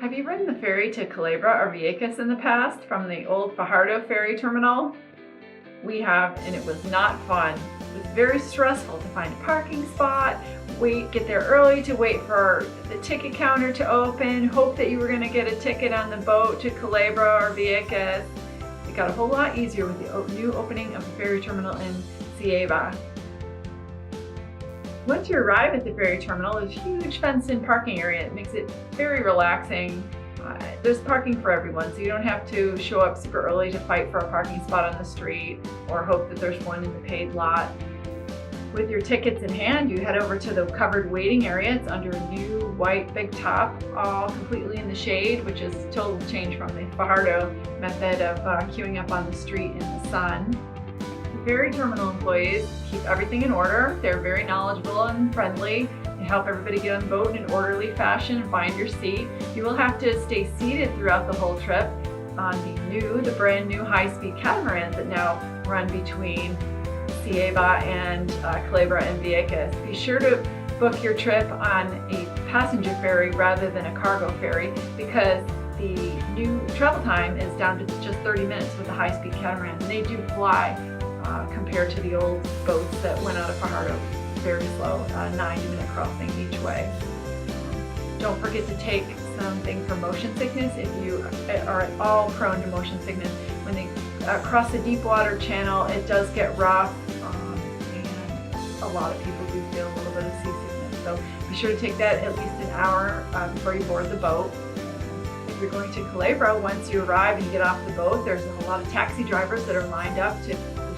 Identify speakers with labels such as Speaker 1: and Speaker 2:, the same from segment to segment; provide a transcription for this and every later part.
Speaker 1: Have you ridden the ferry to Culebra or Vieques in the past from the old Fajardo ferry terminal? We have, and it was not fun. It was very stressful to find a parking spot, get there early to wait for the ticket counter to open, hope that you were going to get a ticket on the boat to Culebra or Vieques. It got a whole lot easier with the new opening of the ferry terminal in Ceiba. Once you arrive at the ferry terminal, there's a huge fenced-in parking area. It makes it very relaxing. There's parking for everyone, so you don't have to show up super early to fight for a parking spot on the street or hope that there's one in the paid lot. With your tickets in hand, you head over to the covered waiting area. It's under a new white big top, all completely in the shade, which is a total change from the Fajardo method of queuing up on the street in the sun. Ferry terminal employees keep everything in order. They're very knowledgeable and friendly. They help everybody get on the boat in an orderly fashion and find your seat. You will have to stay seated throughout the whole trip on the brand new high-speed catamarans that now run between Ceiba and Culebra and Vieques. Be sure to book your trip on a passenger ferry rather than a cargo ferry, because the new travel time is down to just 30 minutes with the high-speed catamarans, and they do fly compared to the old boats that went out of Fajardo very slow, 90-minute crossing each way. Don't forget to take something for motion sickness if you are at all prone to motion sickness. When they cross the deep water channel, it does get rough, and a lot of people do feel a little bit of seasickness. So be sure to take that at least an hour before you board the boat. If you're going to Culebra, once you arrive and you get off the boat, there's a lot of taxi drivers that are lined up to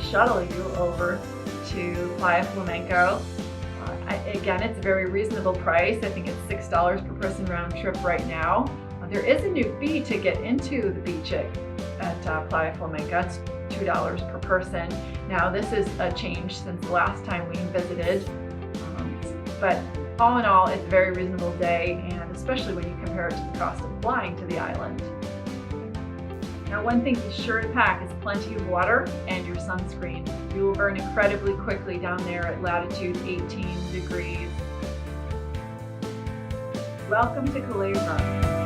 Speaker 1: shuttle you over to Playa Flamenca. Again, it's a very reasonable price. I think it's $6 per person round trip right now. There is a new fee to get into the beach at Playa Flamenca. It's $2 per person. Now, this is a change since the last time we visited, but all in all, it's a very reasonable day, and especially when you compare it to the cost of flying to the island. Now, one thing be sure to pack is plenty of water and your sunscreen. You will burn incredibly quickly down there at latitude 18 degrees. Welcome to Culebra.